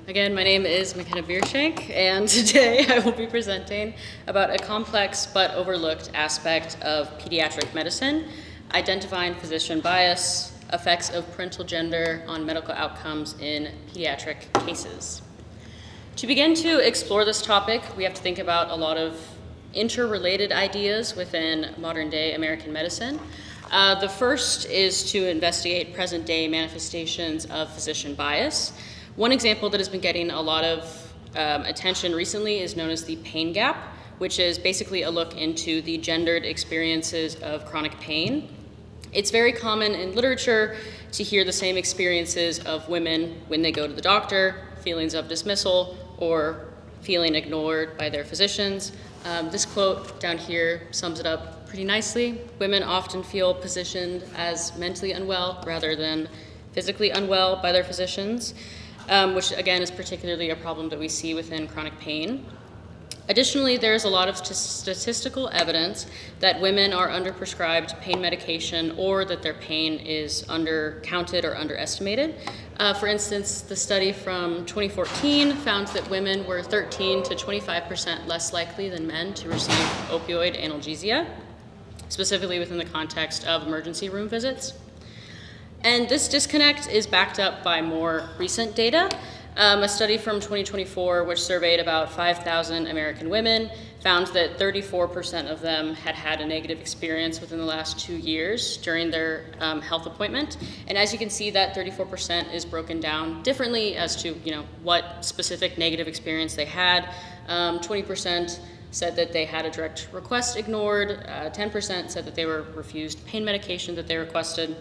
Again, my name is Mackenna Bierschenk, and today I will be presenting about a complex but overlooked aspect of pediatric medicine, identifying physician bias, effects of parental gender on medical outcomes in pediatric cases. To begin to explore this topic, we have to think about a lot of interrelated ideas within modern-day American medicine. The first is to investigate present-day manifestations of physician bias. One example that has been getting a lot of attention recently is known as the pain gap, which is basically a look into the gendered experiences of chronic pain. It's very common in literature to hear the same experiences of women when they go to the doctor, feelings of dismissal or feeling ignored by their physicians. This quote down here sums it up pretty nicely. Women often feel positioned as mentally unwell rather than physically unwell by their physicians, which again is particularly a problem that we see within chronic pain. Additionally, there's a lot of statistical evidence that women are underprescribed pain medication or that their pain is undercounted or underestimated. For instance, the study from 2014 found that women were 13 to 25% less likely than men to receive opioid analgesia, specifically within the context of emergency room visits. And this disconnect is backed up by more recent data. A study from 2024, which surveyed about 5,000 American women, found that 34% of them had had a negative experience within the last 2 years during their health appointment. And as you can see, that 34% is broken down differently as to what specific negative experience they had. 20% said that they had a direct request ignored. 10% said that they were refused pain medication that they requested.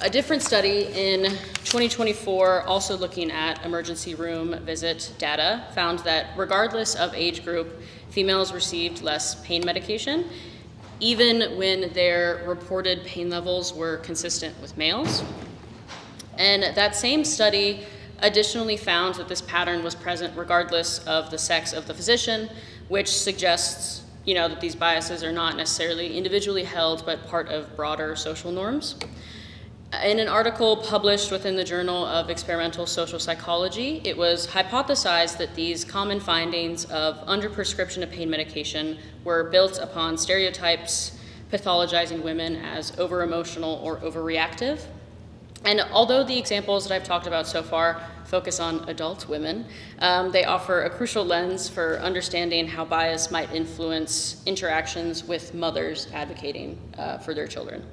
A different study in 2024, also looking at emergency room visit data, found that regardless of age group, females received less pain medication, even when their reported pain levels were consistent with males. And that same study additionally found that this pattern was present regardless of the sex of the physician, which suggests that these biases are not necessarily individually held, but part of broader social norms. In an article published within the Journal of Experimental Social Psychology, it was hypothesized that these common findings of underprescription of pain medication were built upon stereotypes pathologizing women as over-emotional or overreactive. And although the examples that I've talked about so far focus on adult women, they offer a crucial lens for understanding how bias might influence interactions with mothers advocating for their children.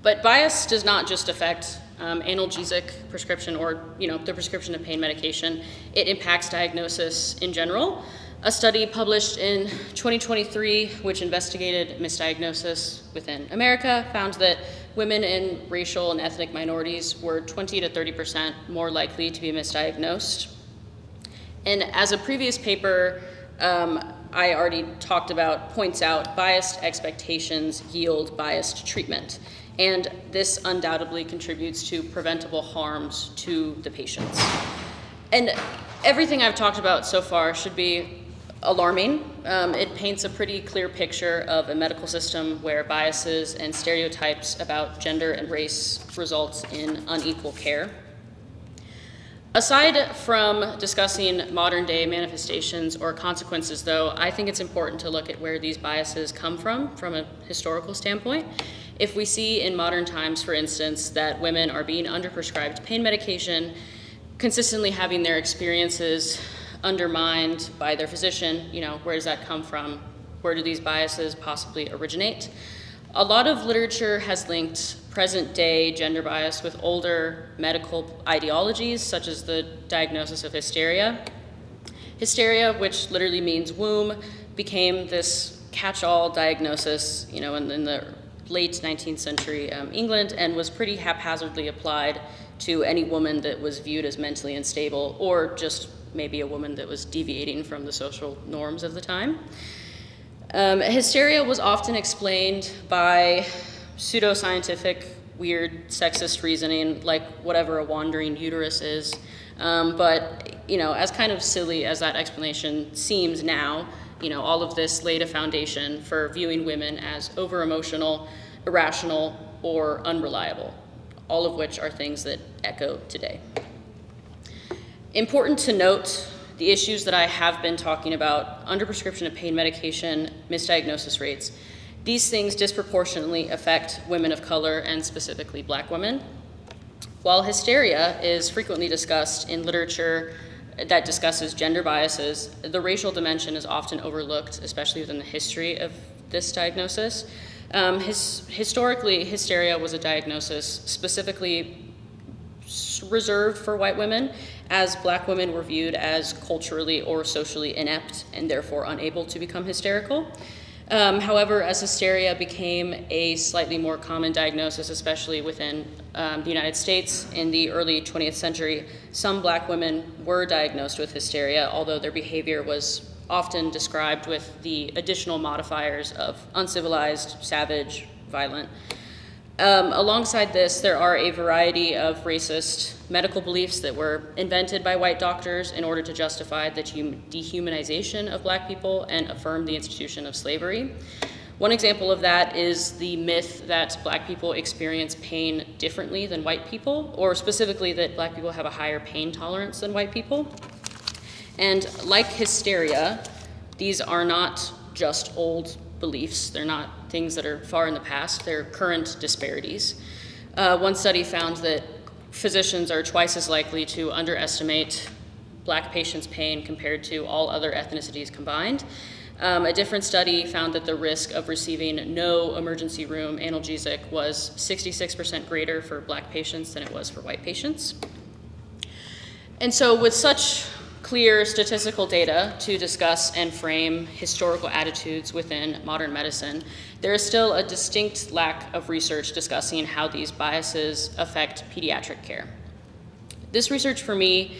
But bias does not just affect analgesic prescription or the prescription of pain medication. It impacts diagnosis in general. A study published in 2023, which investigated misdiagnosis within America, found that women in racial and ethnic minorities were 20 to 30% more likely to be misdiagnosed. And as a previous paper I already talked about points out, biased expectations yield biased treatment. And this undoubtedly contributes to preventable harms to the patients. And everything I've talked about so far should be alarming. It paints a pretty clear picture of a medical system where biases and stereotypes about gender and race results in unequal care. Aside from discussing modern-day manifestations or consequences, though, I think it's important to look at where these biases come from a historical standpoint. If we see in modern times, for instance, that women are being underprescribed pain medication, consistently having their experiences undermined by their physician, where does that come from? Where do these biases possibly originate? A lot of literature has linked present-day gender bias with older medical ideologies, such as the diagnosis of hysteria. Hysteria, which literally means womb, became this catch-all diagnosis, in the late 19th century England, and was pretty haphazardly applied to any woman that was viewed as mentally unstable, or just maybe a woman that was deviating from the social norms of the time. Hysteria was often explained by pseudoscientific, weird, sexist reasoning, like whatever a wandering uterus is. But as kind of silly as that explanation seems now, all of this laid a foundation for viewing women as over-emotional, irrational, or unreliable, all of which are things that echo today. Important to note, the issues that I have been talking about, underprescription of pain medication, misdiagnosis rates, these things disproportionately affect women of color and specifically Black women. While hysteria is frequently discussed in literature that discusses gender biases, the racial dimension is often overlooked, especially within the history of this diagnosis. Historically, hysteria was a diagnosis specifically reserved for white women, as Black women were viewed as culturally or socially inept and therefore unable to become hysterical. However, as hysteria became a slightly more common diagnosis, especially within the United States in the early 20th century, some Black women were diagnosed with hysteria, although their behavior was often described with the additional modifiers of uncivilized, savage, violent. Alongside this, there are a variety of racist medical beliefs that were invented by white doctors in order to justify the dehumanization of Black people and affirm the institution of slavery. One example of that is the myth that Black people experience pain differently than white people, or specifically that Black people have a higher pain tolerance than white people. And like hysteria, these are not just old beliefs. They're not things that are far in the past. They're current disparities. One study found that physicians are twice as likely to underestimate Black patients' pain compared to all other ethnicities combined. A different study found that the risk of receiving no emergency room analgesic was 66% greater for Black patients than it was for white patients. And so with such clear statistical data to discuss and frame historical attitudes within modern medicine, there is still a distinct lack of research discussing how these biases affect pediatric care. This research for me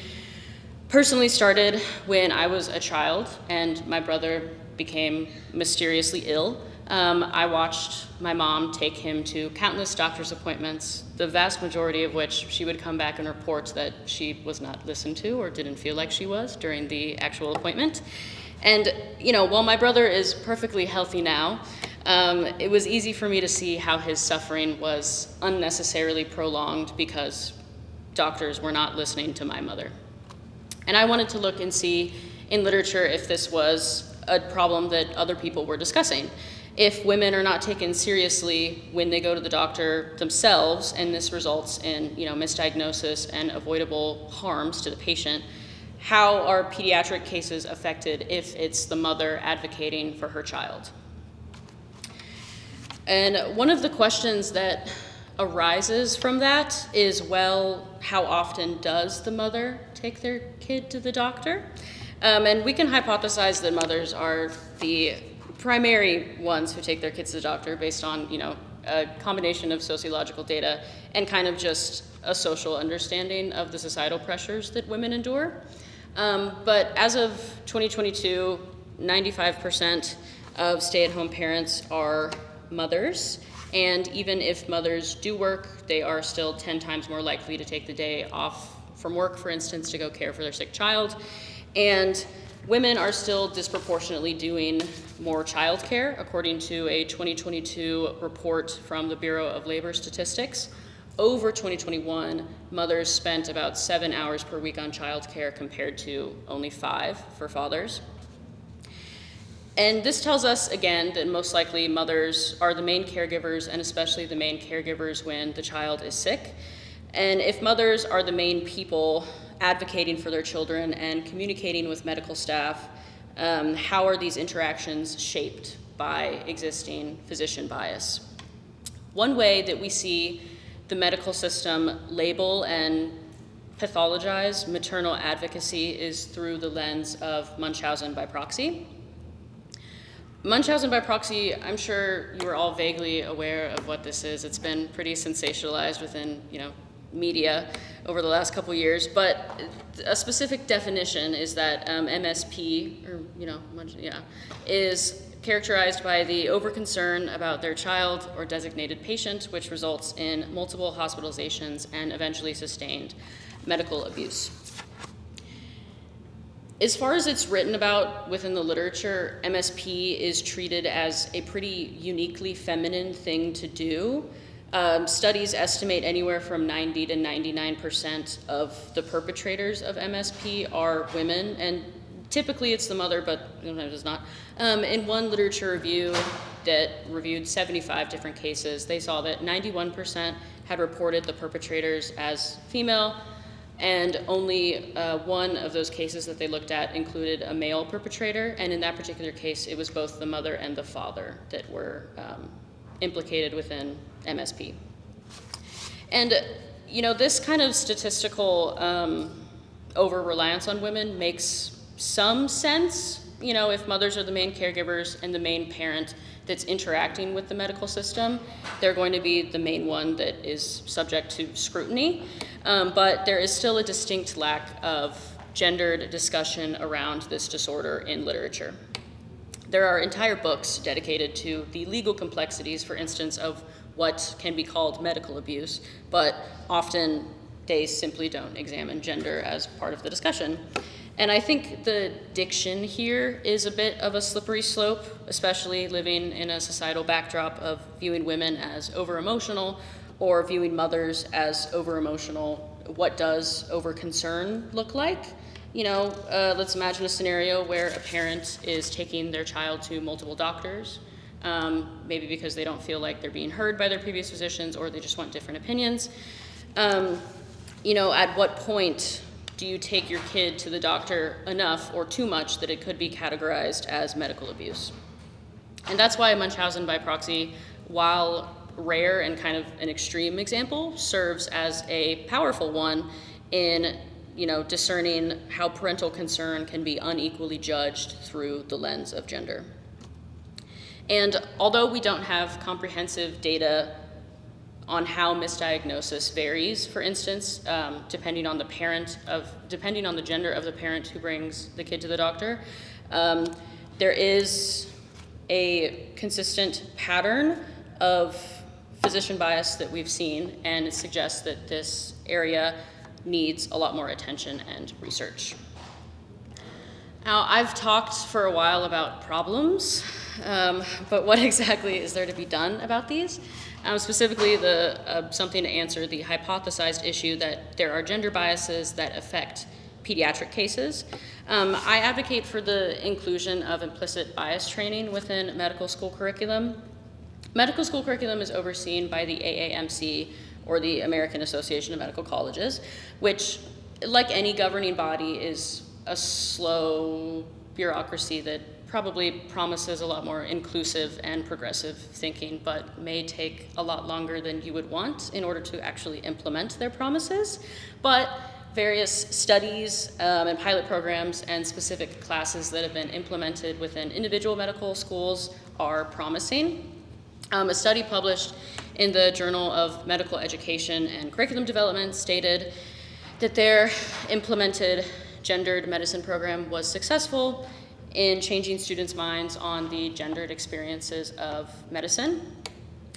personally started when I was a child and my brother became mysteriously ill. I watched my mom take him to countless doctor's appointments, the vast majority of which she would come back and report that she was not listened to or didn't feel like she was during the actual appointment. And, while my brother is perfectly healthy now, it was easy for me to see how his suffering was unnecessarily prolonged because doctors were not listening to my mother. And I wanted to look and see in literature if this was a problem that other people were discussing. If women are not taken seriously when they go to the doctor themselves, and this results in misdiagnosis and avoidable harms to the patient, how are pediatric cases affected if it's the mother advocating for her child? And one of the questions that arises from that is, well, how often does the mother take their kid to the doctor? And we can hypothesize that mothers are the primary ones who take their kids to the doctor based on, a combination of sociological data and kind of just a social understanding of the societal pressures that women endure. But as of 2022, 95% of stay-at-home parents are mothers. And even if mothers do work, they are still 10 times more likely to take the day off from work, for instance, to go care for their sick child. And women are still disproportionately doing more childcare, according to a 2022 report from the Bureau of Labor Statistics. Over 2021, mothers spent about 7 hours per week on childcare compared to only 5 for fathers. And this tells us, again, that most likely mothers are the main caregivers, and especially the main caregivers when the child is sick. And if mothers are the main people advocating for their children and communicating with medical staff, how are these interactions shaped by existing physician bias? One way that we see the medical system label and pathologize maternal advocacy is through the lens of Munchausen by proxy. Munchausen by proxy, I'm sure you are all vaguely aware of what this is. It's been pretty sensationalized within, media over the last couple years, but a specific definition is that MSP, is characterized by the overconcern about their child or designated patient, which results in multiple hospitalizations and eventually sustained medical abuse. As far as it's written about within the literature, MSP is treated as a pretty uniquely feminine thing to do. Studies estimate anywhere from 90 to 99% of the perpetrators of MSP are women, and typically it's the mother, but sometimes it's not. In one literature review that reviewed 75 different cases, they saw that 91% had reported the perpetrators as female, and only one of those cases that they looked at included a male perpetrator, and in that particular case, it was both the mother and the father that were implicated within MSP. And this kind of statistical over-reliance on women makes some sense. If mothers are the main caregivers and the main parent that's interacting with the medical system, they're going to be the main one that is subject to scrutiny. But there is still a distinct lack of gendered discussion around this disorder in literature. There are entire books dedicated to the legal complexities, for instance, of what can be called medical abuse, but often they simply don't examine gender as part of the discussion. And I think the diction here is a bit of a slippery slope, especially living in a societal backdrop of viewing women as over-emotional or viewing mothers as over-emotional. What does over-concern look like? Let's imagine a scenario where a parent is taking their child to multiple doctors, maybe because they don't feel like they're being heard by their previous physicians or they just want different opinions. At what point do you take your kid to the doctor enough or too much that it could be categorized as medical abuse? And that's why Munchausen by proxy, while rare and kind of an extreme example, serves as a powerful one in discerning how parental concern can be unequally judged through the lens of gender. And although we don't have comprehensive data on how misdiagnosis varies, for instance, depending on the gender of the parent who brings the kid to the doctor, there is a consistent pattern of physician bias that we've seen, and it suggests that this area needs a lot more attention and research. Now, I've talked for a while about problems, but what exactly is there to be done about these? Specifically, something to answer the hypothesized issue that there are gender biases that affect pediatric cases. I advocate for the inclusion of implicit bias training within medical school curriculum. Medical school curriculum is overseen by the AAMC, or the American Association of Medical Colleges, which, like any governing body, is a slow bureaucracy that probably promises a lot more inclusive and progressive thinking, but may take a lot longer than you would want in order to actually implement their promises. But various studies and pilot programs and specific classes that have been implemented within individual medical schools are promising. A study published in the Journal of Medical Education and Curriculum Development stated that their implemented gendered medicine program was successful in changing students' minds on the gendered experiences of medicine.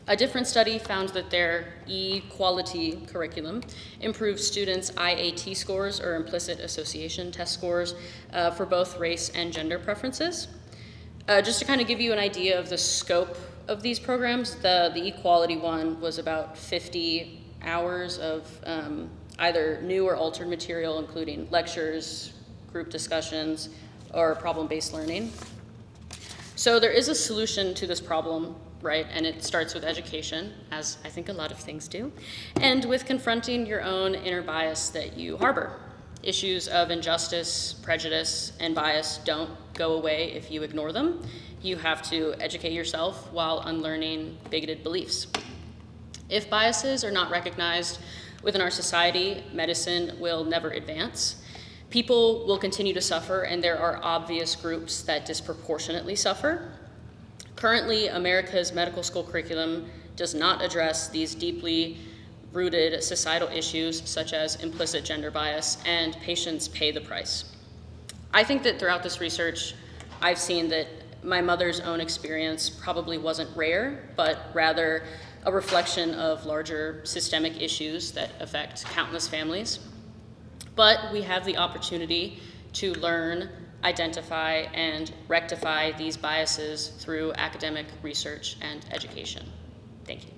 A different study found that their E-quality curriculum improved students' IAT scores, or implicit association test scores, for both race and gender preferences. Just to kind of give you an idea of the scope of these programs, the E-quality one was about 50 hours of either new or altered material, including lectures, group discussions, or problem-based learning. So there is a solution to this problem, right? And it starts with education, as I think a lot of things do, and with confronting your own inner bias that you harbor. Issues of injustice, prejudice, and bias don't go away if you ignore them. You have to educate yourself while unlearning bigoted beliefs. If biases are not recognized within our society, medicine will never advance. People will continue to suffer, and there are obvious groups that disproportionately suffer. Currently, America's medical school curriculum does not address these deeply rooted societal issues such as implicit gender bias, and patients pay the price. I think that throughout this research, I've seen that my mother's own experience probably wasn't rare, but rather a reflection of larger systemic issues that affect countless families. But we have the opportunity to learn, identify, and rectify these biases through academic research and education. Thank you.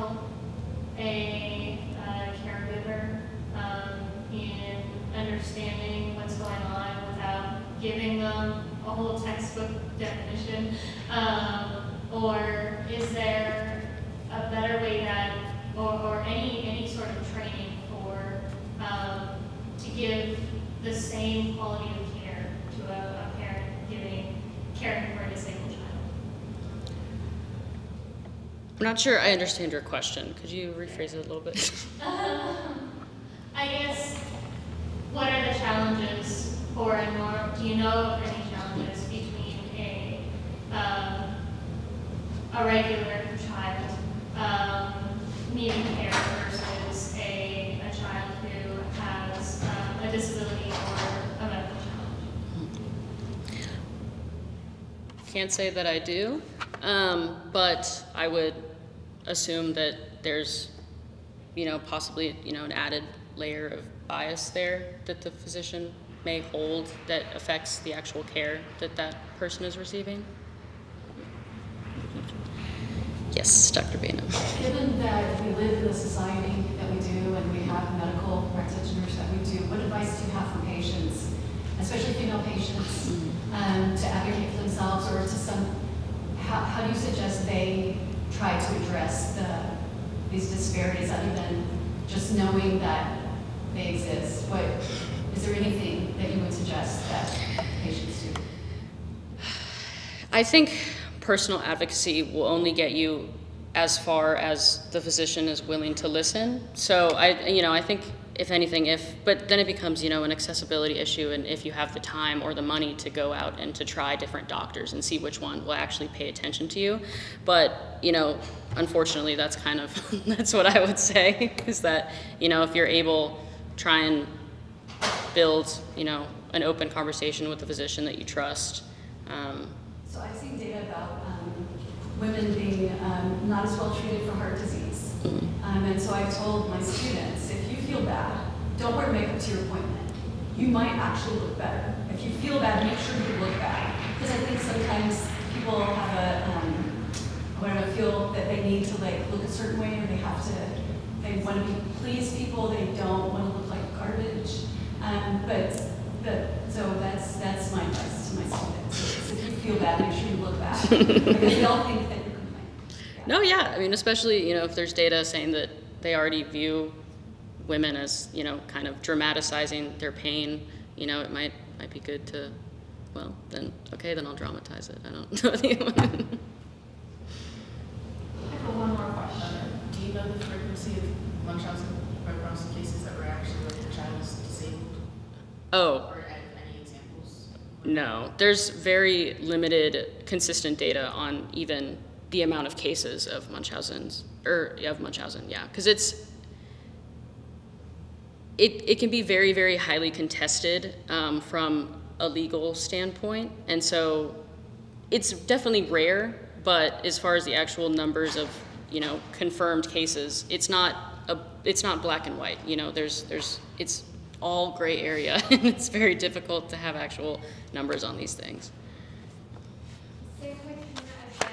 help a caregiver in understanding what's going on without giving them a whole textbook definition? Or is there a better way that, or any sort of training for, to give the same quality of care to a parent caring for a disabled child? I'm not sure I understand your question. Could you rephrase it a little bit? I guess, what are the challenges for do you know of any challenges between a regular child needing care versus a child who has a disability or a medical challenge? Can't say that I do, but I would assume that there's, possibly, an added layer of bias there that the physician may hold that affects the actual care that that person is receiving. Yes, Dr. Bainham. Given that we live in the society that we do and we have medical practitioners that we do, what advice do you have for patients, especially female patients, to advocate for themselves, or how do you suggest they try to address these disparities other than just knowing that they exist? Is there anything that you would suggest that patients do? I think personal advocacy will only get you as far as the physician is willing to listen. So I think if anything, but then it becomes, an accessibility issue, and if you have the time or the money to go out and to try different doctors and see which one will actually pay attention to you. But, unfortunately, that's kind of, that's what I would say, is that, if you're able, try and build, an open conversation with the physician that you trust. So I've seen data about women being not as well treated for heart disease. And so I've told my students, if you feel bad, don't wear makeup to your appointment. You might actually look better. If you feel bad, make sure you look bad. Because I think sometimes people have feel that they need to look a certain way, or they want to please people, they don't want to look like garbage. So that's my advice to my students. If you feel bad, make sure you look bad. Because they all think that you're complaining. Yeah. No, yeah. I mean, especially, if there's data saying that they already view women as, kind of dramatizing their pain, it might be good to, then I'll dramatize it. I don't know. I have one more question. Do you know the frequency of Munchausen by Bronson cases that were actually like the child was disabled? Oh. Or any examples? No, there's very limited consistent data on even the amount of cases of Munchausen, yeah, because it can be very, very highly contested from a legal standpoint, and so it's definitely rare, but as far as the actual numbers of, confirmed cases, it's not black and white, it's all gray area, and it's very difficult to have actual numbers on these things. Same with Hannah again.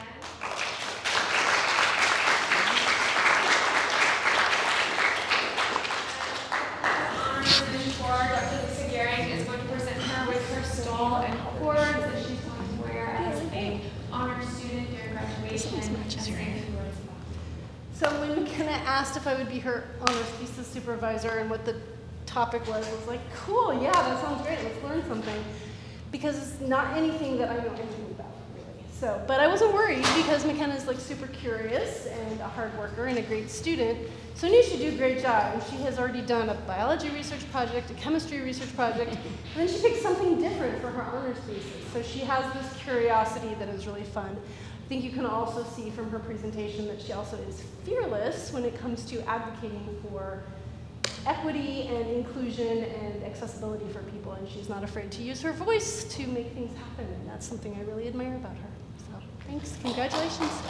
Dr. Lisa Gehring is going to present her with her stole and cords that she's going to wear as a honor student during graduation. So when Mackenna asked if I would be her honors thesis supervisor and what the topic was, I was like, cool, yeah, that sounds great, let's learn something. Because it's not anything that I know anything about, really. So, but I wasn't worried because Mackenna's super curious and a hard worker and a great student. So I knew she'd do a great job. And she has already done a biology research project, a chemistry research project, and then she picked something different for her honors thesis. So she has this curiosity that is really fun. I think you can also see from her presentation that she also is fearless when it comes to advocating for equity and inclusion and accessibility for people, and she's not afraid to use her voice to make things happen, and that's something I really admire about her. So thanks, congratulations.